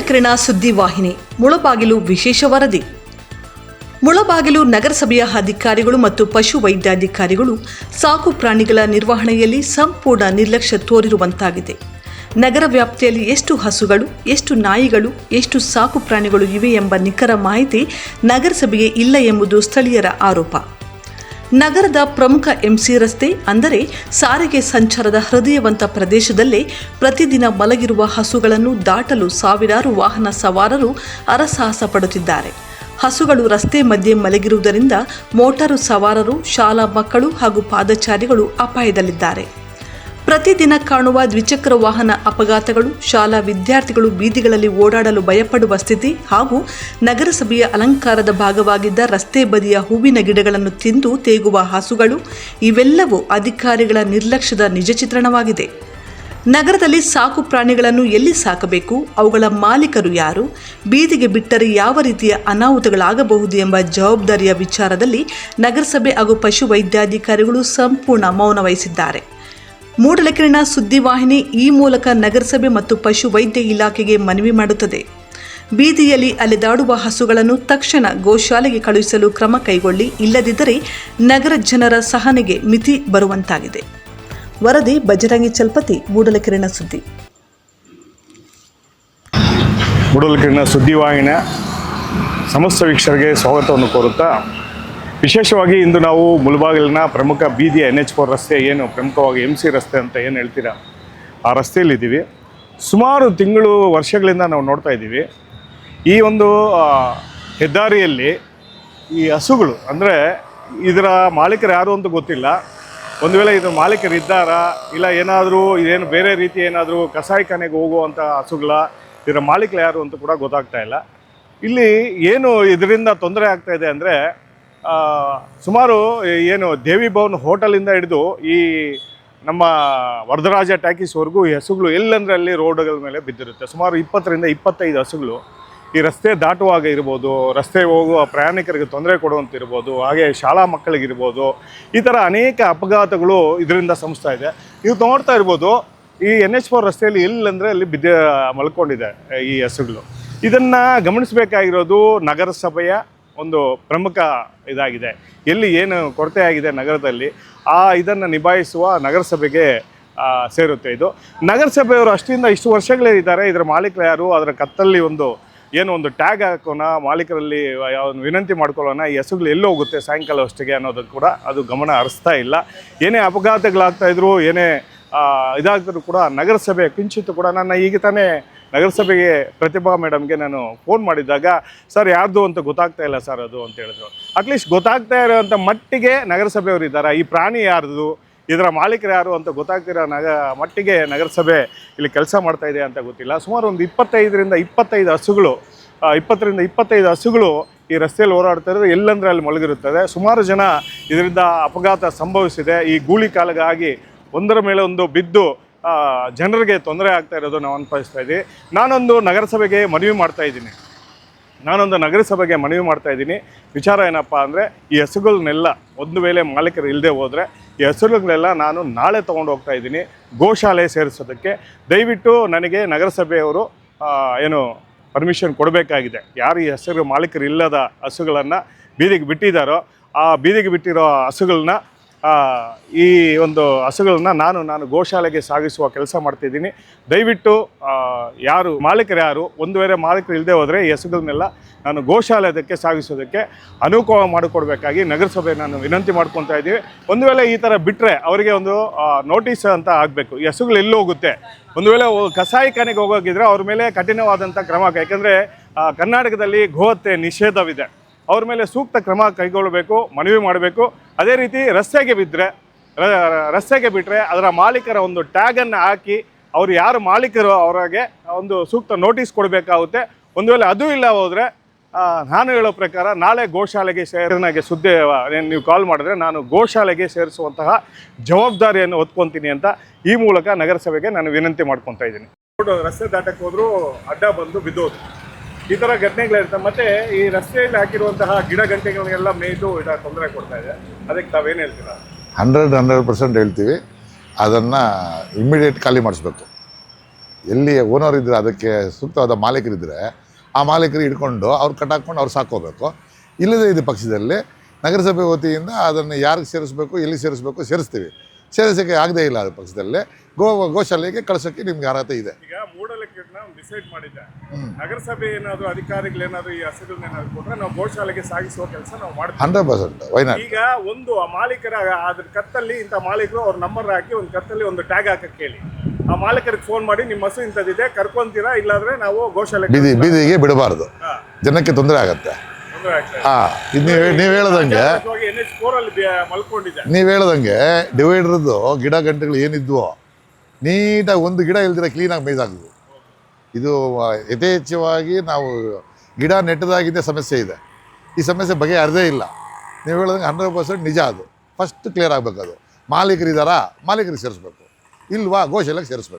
ಮೂಡಲಕಿರಣ ಸುದ್ದಿವಾಹಿನಿ ಮುಳಬಾಗಿಲು ವಿಶೇಷ ವರದಿ. ಮುಳಬಾಗಿಲು ನಗರಸಭೆಯ ಅಧಿಕಾರಿಗಳು ಮತ್ತು ಪಶು ವೈದ್ಯಾಧಿಕಾರಿಗಳು ಸಾಕು ಪ್ರಾಣಿಗಳ ನಿರ್ವಹಣೆಯಲ್ಲಿ ಸಂಪೂರ್ಣ ನಿರ್ಲಕ್ಷ್ಯ ತೋರಿರುವಂತಾಗಿದೆ. ನಗರ ವ್ಯಾಪ್ತಿಯಲ್ಲಿ ಎಷ್ಟು ಹಸುಗಳು, ಎಷ್ಟು ನಾಯಿಗಳು, ಎಷ್ಟು ಸಾಕು ಪ್ರಾಣಿಗಳು ಇವೆ ಎಂಬ ನಿಖರ ಮಾಹಿತಿ ನಗರಸಭೆಗೆ ಇಲ್ಲ ಎಂಬುದು ಸ್ಥಳೀಯರ ಆರೋಪ. ನಗರದ ಪ್ರಮುಖ ಎಂಸಿ ರಸ್ತೆ ಅಂದರೆ ಸಾರಿಗೆ ಸಂಚಾರದ ಹೃದಯವಂತ ಪ್ರದೇಶದಲ್ಲೇ ಪ್ರತಿದಿನ ಮಲಗಿರುವ ಹಸುಗಳನ್ನು ದಾಟಲು ಸಾವಿರಾರು ವಾಹನ ಸವಾರರು ಅರಸಾಹಸ ಪಡುತ್ತಿದ್ದಾರೆ. ಹಸುಗಳು ರಸ್ತೆ ಮಧ್ಯೆ ಮಲಗಿರುವುದರಿಂದ ಮೋಟಾರು ಸವಾರರು, ಶಾಲಾ ಮಕ್ಕಳು ಹಾಗೂ ಪಾದಚಾರಿಗಳು ಅಪಾಯದಲ್ಲಿದ್ದಾರೆ. ಪ್ರತಿದಿನ ಕಾಣುವ ದ್ವಿಚಕ್ರ ವಾಹನ ಅಪಘಾತಗಳು, ಶಾಲಾ ವಿದ್ಯಾರ್ಥಿಗಳು ಬೀದಿಗಳಲ್ಲಿ ಓಡಾಡಲು ಭಯಪಡುವ ಸ್ಥಿತಿ ಹಾಗೂ ನಗರಸಭೆಯ ಅಲಂಕಾರದ ಭಾಗವಾಗಿದ್ದ ರಸ್ತೆ ಬದಿಯ ಹೂವಿನ ಗಿಡಗಳನ್ನು ತಿಂದು ತೇಗುವ ಹಸುಗಳು ಇವೆಲ್ಲವೂ ಅಧಿಕಾರಿಗಳ ನಿರ್ಲಕ್ಷ್ಯದ ನಿಜ ಚಿತ್ರಣವಾಗಿದೆ. ನಗರದಲ್ಲಿ ಸಾಕು ಪ್ರಾಣಿಗಳನ್ನು ಎಲ್ಲಿ ಸಾಕಬೇಕು, ಅವುಗಳ ಮಾಲೀಕರು ಯಾರು, ಬೀದಿಗೆ ಬಿಟ್ಟರೆ ಯಾವ ರೀತಿಯ ಅನಾಹುತಗಳಾಗಬಹುದು ಎಂಬ ಜವಾಬ್ದಾರಿಯ ವಿಚಾರದಲ್ಲಿ ನಗರಸಭೆ ಹಾಗೂ ಪಶು ವೈದ್ಯಾಧಿಕಾರಿಗಳು ಸಂಪೂರ್ಣ ಮೌನ ವಹಿಸಿದ್ದಾರೆ. ಮೂಡಲಕಿರಣ ಸುದ್ದಿವಾಹಿನಿ ಈ ಮೂಲಕ ನಗರಸಭೆ ಮತ್ತು ಪಶು ವೈದ್ಯ ಇಲಾಖೆಗೆ ಮನವಿ ಮಾಡುತ್ತದೆ. ಬೀದಿಯಲ್ಲಿ ಅಲೆದಾಡುವ ಹಸುಗಳನ್ನು ತಕ್ಷಣ ಗೋಶಾಲೆಗೆ ಕಳುಹಿಸಲು ಕ್ರಮ ಕೈಗೊಳ್ಳಿ, ಇಲ್ಲದಿದ್ದರೆ ನಗರ ಜನರ ಸಹನೆಗೆ ಮಿತಿ ಬರುವಂತಾಗಿದೆ. ವರದಿ ಬಜರಂಗಿ ಚಲ್ಪತಿ, ಮೂಡಲಕಿರಣ ಸುದ್ದಿ. ಮೂಡಲಕಿರಣ ಸುದ್ದಿವಾಹಿನಿಯ ಸಮಸ್ತ ವೀಕ್ಷಕರಿಗೆ ಸ್ವಾಗತವನ್ನು ಕೋರುತ್ತಾ, ವಿಶೇಷವಾಗಿ ಇಂದು ನಾವು ಮುಳಬಾಗಿಲಿನ ಪ್ರಮುಖ ಬೀದಿಯ NH4 ರಸ್ತೆ, ಏನು ಪ್ರಮುಖವಾಗಿ MC ರಸ್ತೆ ಅಂತ ಏನು ಹೇಳ್ತೀರಾ, ಆ ರಸ್ತೆಯಲ್ಲಿದ್ದೀವಿ. ಸುಮಾರು ತಿಂಗಳು ವರ್ಷಗಳಿಂದ ನಾವು ನೋಡ್ತಾ ಇದ್ದೀವಿ, ಈ ಒಂದು ಹೆದ್ದಾರಿಯಲ್ಲಿ ಈ ಹಸುಗಳು ಅಂದರೆ ಇದರ ಮಾಲೀಕರು ಯಾರು ಅಂತ ಗೊತ್ತಿಲ್ಲ. ಒಂದು ವೇಳೆ ಇದರ ಮಾಲೀಕರು ಇದ್ದಾರಾ ಇಲ್ಲ ಏನಾದರೂ ಇದೇನು ಬೇರೆ ರೀತಿ ಏನಾದರೂ ಕಸಾಯಿಖಾನೆಗೆ ಹೋಗುವಂಥ ಹಸುಗಳ ಇದರ ಮಾಲೀಕರು ಯಾರು ಅಂತ ಕೂಡ ಗೊತ್ತಾಗ್ತಾ ಇಲ್ಲ. ಇಲ್ಲಿ ಏನು ಇದರಿಂದ ತೊಂದರೆ ಆಗ್ತಾ ಇದೆ ಅಂದರೆ, ಸುಮಾರು ಏನು ದೇವಿ ಭವನ್ ಹೋಟೆಲಿಂದ ಹಿಡಿದು ಈ ನಮ್ಮ ವರದರಾಜ ಟ್ಯಾಕೀಸ್ವರೆಗೂ ಈ ಹಸುಗಳು ಎಲ್ಲಂದರೆ ಅಲ್ಲಿ ರೋಡ್ಗಳ ಮೇಲೆ ಬಿದ್ದಿರುತ್ತೆ. ಸುಮಾರು 20ರಿಂದ 25 ಹಸುಗಳು ಈ ರಸ್ತೆ ದಾಟುವಾಗ ಇರ್ಬೋದು, ರಸ್ತೆ ಹೋಗುವ ಪ್ರಯಾಣಿಕರಿಗೆ ತೊಂದರೆ ಕೊಡುವಂತಿರ್ಬೋದು, ಹಾಗೆ ಶಾಲಾ ಮಕ್ಕಳಿಗಿರ್ಬೋದು, ಈ ಥರ ಅನೇಕ ಅಪಘಾತಗಳು ಇದರಿಂದ ಸಂಭವಿಸ್ತಾ ಇದೆ. ನೀವು ನೋಡ್ತಾ ಇರ್ಬೋದು, ಈ NH4 ರಸ್ತೆಯಲ್ಲಿ ಎಲ್ಲಂದರೆ ಅಲ್ಲಿ ಮಲ್ಕೊಂಡಿದೆ ಈ ಹಸುಗಳು. ಇದನ್ನು ಗಮನಿಸಬೇಕಾಗಿರೋದು ನಗರಸಭೆಯ ಒಂದು ಪ್ರಮುಖ ಇದಾಗಿದೆ. ಎಲ್ಲಿ ಏನು ಕೊರತೆ ಆಗಿದೆ ನಗರದಲ್ಲಿ, ಇದನ್ನು ನಿಭಾಯಿಸುವ ನಗರಸಭೆಗೆ ಸೇರುತ್ತೆ. ಇದು ನಗರಸಭೆಯವರು ಅಷ್ಟಿಂದ ಇಷ್ಟು ವರ್ಷಗಳೇ ಇದ್ದಾರೆ. ಇದರ ಮಾಲೀಕರು ಯಾರು, ಅದರ ಕತ್ತಲ್ಲಿ ಒಂದು ಟ್ಯಾಗ್ ಹಾಕೋಣ, ಮಾಲೀಕರಲ್ಲಿ ವಿನಂತಿ ಮಾಡ್ಕೊಳ್ಳೋಣ, ಈ ಹಸುಗಳು ಎಲ್ಲಿ ಹೋಗುತ್ತೆ ಸಾಯಂಕಾಲ ಅಷ್ಟಿಗೆ ಅನ್ನೋದಕ್ಕೆ ಕೂಡ ಅದು ಗಮನ ಹರಿಸ್ತಾ ಇಲ್ಲ. ಏನೇ ಅಪಘಾತಗಳಾಗ್ತಾಯಿದ್ರು, ಏನೇ ಇದಾಗ್ತಿದ್ರು ಕೂಡ ನಗರಸಭೆ ಕಿಂಚಿತ್ತು ಕೂಡ. ನನ್ನ ಈಗ ತಾನೇ ನಗರಸಭೆಗೆ ಪ್ರತಿಭಾ ಮೇಡಮ್ಗೆ ನಾನು ಫೋನ್ ಮಾಡಿದ್ದಾಗ, ಸರ್ ಯಾರ್ದು ಅಂತ ಗೊತ್ತಾಗ್ತಾ ಇಲ್ಲ ಸರ್ ಅದು ಅಂತ ಹೇಳಿದ್ರು. ಅಟ್ಲೀಸ್ಟ್ ಗೊತ್ತಾಗ್ತಾ ಇರೋವಂಥ ಮಟ್ಟಿಗೆ ನಗರಸಭೆಯವರು ಇದ್ದಾರೆ. ಈ ಪ್ರಾಣಿ ಯಾರ್ದು, ಇದರ ಮಾಲೀಕರು ಯಾರು ಅಂತ ಗೊತ್ತಾಗ್ತಿರೋ ಮಟ್ಟಿಗೆ ನಗರಸಭೆ ಇಲ್ಲಿ ಕೆಲಸ ಮಾಡ್ತಾ ಇದೆ ಅಂತ ಗೊತ್ತಿಲ್ಲ. ಸುಮಾರು ಒಂದು 20ರಿಂದ 25 ಹಸುಗಳು 20ರಿಂದ 25 ಹಸುಗಳು ಈ ರಸ್ತೆಯಲ್ಲಿ ಓಡಾಡ್ತಾ ಇರೋದು ಎಲ್ಲಂದರೆ ಅಲ್ಲಿ ಮಲಗಿರುತ್ತದೆ. ಸುಮಾರು ಜನ ಇದರಿಂದ ಅಪಘಾತ ಸಂಭವಿಸಿದೆ. ಈ ಗೂಳಿ ಕಾಲಗಾಗಿ ಒಂದರ ಮೇಲೆ ಒಂದು ಬಿದ್ದು ಜನರಿಗೆ ತೊಂದರೆ ಆಗ್ತಾ ಇರೋದು ನಾವು ಅನುಭವಿಸ್ತಾ ಇದ್ದೀವಿ. ನಾನೊಂದು ನಗರಸಭೆಗೆ ಮನವಿ ಮಾಡ್ತಾ ಇದ್ದೀನಿ. ವಿಚಾರ ಏನಪ್ಪ ಅಂದರೆ, ಈ ಹಸುಗಳನ್ನೆಲ್ಲ ಒಂದು ವೇಳೆ ಮಾಲೀಕರು ಇಲ್ಲದೆ ಹೋದರೆ ಈ ಹಸುಗಳನ್ನೆಲ್ಲ ನಾನು ನಾಳೆ ತೊಗೊಂಡು ಹೋಗ್ತಾ ಇದ್ದೀನಿ ಗೋಶಾಲೆ ಸೇರಿಸೋದಕ್ಕೆ. ದಯವಿಟ್ಟು ನನಗೆ ನಗರಸಭೆಯವರು ಪರ್ಮಿಷನ್ ಕೊಡಬೇಕಾಗಿದೆ. ಯಾರು ಈ ಹಸುಗಳ ಮಾಲೀಕರು ಇಲ್ಲದ ಹಸುಗಳನ್ನು ಬೀದಿಗೆ ಬಿಟ್ಟಿದ್ದಾರೋ, ಆ ಬೀದಿಗೆ ಬಿಟ್ಟಿರೋ ಹಸುಗಳನ್ನ ಈ ಒಂದು ಹಸುಗಳನ್ನ ನಾನು ಗೋಶಾಲೆಗೆ ಸಾಗಿಸುವ ಕೆಲಸ ಮಾಡ್ತಿದ್ದೀನಿ. ದಯವಿಟ್ಟು ಮಾಲೀಕರು ಯಾರು, ಒಂದು ವೇಳೆ ಮಾಲೀಕರು ಇಲ್ಲದೆ ಹೋದರೆ ಈ ಹಸುಗಳನ್ನೆಲ್ಲ ನಾನು ಗೋಶಾಲೆದಕ್ಕೆ ಸಾಗಿಸೋದಕ್ಕೆ ಅನುಕೂಲ ಮಾಡಿಕೊಡ್ಬೇಕಾಗಿ ನಗರಸಭೆ ನಾನು ವಿನಂತಿ ಮಾಡ್ಕೊತಾ ಇದ್ದೀವಿ. ಒಂದು ವೇಳೆ ಈ ಥರ ಬಿಟ್ಟರೆ ಅವರಿಗೆ ಒಂದು ನೋಟಿಸ್ ಅಂತ ಆಗಬೇಕು. ಈ ಹಸುಗಳು ಎಲ್ಲಿ ಹೋಗುತ್ತೆ, ಒಂದು ವೇಳೆ ಕಸಾಯಿಖಾನೆಗೆ ಹೋಗೋಗಿದ್ರೆ ಅವ್ರ ಮೇಲೆ ಕಠಿಣವಾದಂಥ ಕ್ರಮ, ಯಾಕೆಂದರೆ ಕರ್ನಾಟಕದಲ್ಲಿ ಗೋಹತ್ಯೆ ನಿಷೇಧವಿದೆ. ಅವ್ರ ಮೇಲೆ ಸೂಕ್ತ ಕ್ರಮ ಕೈಗೊಳ್ಳಬೇಕು, ಮನವಿ ಮಾಡಬೇಕು. ಅದೇ ರೀತಿ ರಸ್ತೆಗೆ ಬಿಟ್ಟರೆ ಅದರ ಮಾಲೀಕರ ಒಂದು ಟ್ಯಾಗನ್ನು ಹಾಕಿ ಅವರು ಯಾರು ಮಾಲೀಕರು ಅವರಿಗೆ ಒಂದು ಸೂಕ್ತ ನೋಟಿಸ್ ಕೊಡಬೇಕಾಗುತ್ತೆ. ಒಂದು ವೇಳೆ ಅದು ಇಲ್ಲ ಹೋದರೆ ನಾನು ಹೇಳೋ ಪ್ರಕಾರ ನಾಳೆ ಗೋಶಾಲೆಗೆ ನೀವು ಕಾಲ್ ಮಾಡಿದ್ರೆ ನಾನು ಗೋಶಾಲೆಗೆ ಸೇರಿಸುವಂತಹ ಜವಾಬ್ದಾರಿಯನ್ನು ಹೊತ್ಕೊತೀನಿ ಅಂತ ಈ ಮೂಲಕ ನಗರಸಭೆಗೆ ನಾನು ವಿನಂತಿ ಮಾಡ್ಕೊತಾ ಇದ್ದೀನಿ. ರಸ್ತೆ ದಾಟಕ್ಕೆ ಹೋದರೂ ಅಡ್ಡ ಬಂದು ಬಿದ್ದೋದು, ಈ ಥರ ಘಟನೆಗಳಿರ್ತವೆ. ಮತ್ತು ಈ ರಸ್ತೆಯಲ್ಲಿ ಹಾಕಿರುವಂತಹ ಗಿಡ ಗಂಟೆಗಳಿಗೆಲ್ಲ ಮೇಯ್ದು ತೊಂದರೆ ಕೊಡ್ತಾ ಇದೆ. ಅದಕ್ಕೆ ತಾವೇನು ಹೇಳ್ತೀರಾ? 100% ಹೇಳ್ತೀವಿ. ಅದನ್ನು ಇಮ್ಮಿಡಿಯೇಟ್ ಖಾಲಿ ಮಾಡಿಸ್ಬೇಕು. ಎಲ್ಲಿ ಓನರ್ ಇದ್ದರೆ ಅದಕ್ಕೆ ಸೂಕ್ತವಾದ ಮಾಲೀಕರಿದ್ದರೆ ಆ ಮಾಲೀಕರು ಹಿಡ್ಕೊಂಡು ಅವ್ರು ಕಟ್ಟಾಕ್ಕೊಂಡು ಅವ್ರು ಸಾಕೋಬೇಕು. ಇಲ್ಲದೇ ಇದ್ದ ಪಕ್ಷದಲ್ಲಿ ನಗರಸಭೆ ವತಿಯಿಂದ ಅದನ್ನು ಯಾರಿಗೆ ಸೇರಿಸ್ಬೇಕು, ಎಲ್ಲಿ ಸೇರಿಸ್ಬೇಕು ಸೇರಿಸ್ತೀವಿ. ಸೇರಿಸೋಕ್ಕೆ ಆಗದೇ ಇಲ್ಲ ಅದ್ರ ಪಕ್ಷದಲ್ಲಿ ಗೋಶಾಲೆಗೆ ಕಳ್ಸೋಕ್ಕೆ ನಿಮ್ಗೆ ಅರ್ಹತೆ ಇದೆ. ಈಗ ಮೂಡಲಕಿರಣ ಡಿಸೈಡ್ ಮಾಡಿದ್ದೆ, ನಗರಸಭೆ ಏನಾದ್ರು ಅಧಿಕಾರಿಗಳೇನಾದ್ರು ಈ ಹಸುಗಳನ್ನೇನಾದ್ರು ಕೊಟ್ರೆ ನಾವು ಗೋಶಾಲೆಗೆ ಸಾಗಿಸುವ ಕೆಲಸ ನಾವು ಮಾಡ್ತೀವಿ 100%. ವೈನಾಟ್ ಈಗ ಒಂದು ಆ ಮಾಲೀಕರ ಅದ್ರ ಕತ್ತಲ್ಲಿ ಇಂಥ ಮಾಲೀಕರು ಅವ್ರ ನಂಬರ್ ಹಾಕಿ ಒಂದು ಕತ್ತಲ್ಲಿ ಒಂದು ಟ್ಯಾಗ್ ಹಾಕಕ್ಕೆ ಹೇಳಿ. ಆ ಮಾಲೀಕರಿಗೆ ಫೋನ್ ಮಾಡಿ ನಿಮ್ಮ ಹಸು ಇಂಥದ್ದಿದೆ ಕರ್ಕೊಂತೀರಾ, ಇಲ್ಲಾಂದ್ರೆ ನಾವು ಗೋಶಾಲೆ ಬೀದಿಗೆ ಬಿಡಬಾರ್ದು, ಜನಕ್ಕೆ ತೊಂದರೆ ಆಗತ್ತೆ. ಇದು ನೀವು ಹೇಳ್ದಂಗೆ ನೀವು ಹೇಳ್ದಂಗೆ ಡಿವೈಡರ್ದು ಗಿಡ ಗಂಟೆಗಳು ಏನಿದ್ವೋ ನೀಟಾಗಿ ಒಂದು ಗಿಡ ಇಲ್ದಿರ ಕ್ಲೀನಾಗಿ ಮೇಯ್ದಾಗ್ದು. ಇದು ಯಥೇಚ್ಛವಾಗಿ ನಾವು ಗಿಡ ನೆಟ್ಟದಾಗಿದ್ದೇ ಸಮಸ್ಯೆ ಇದೆ. ಈ ಸಮಸ್ಯೆ ಬಗೆಹರದೇ ಇಲ್ಲ. ನೀವು ಹೇಳ್ದಂಗೆ 100% ನಿಜ. ಅದು ಫಸ್ಟ್ ಕ್ಲಿಯರ್ ಆಗಬೇಕು. ಅದು ಮಾಲೀಕರಿದ್ದಾರಾ, ಮಾಲೀಕರಿಗೆ ಸೇರಿಸ್ಬೇಕು, ಇಲ್ವಾ ಗೋಶಾಲೆಗೆ ಸೇರಿಸ್ಬೇಕು.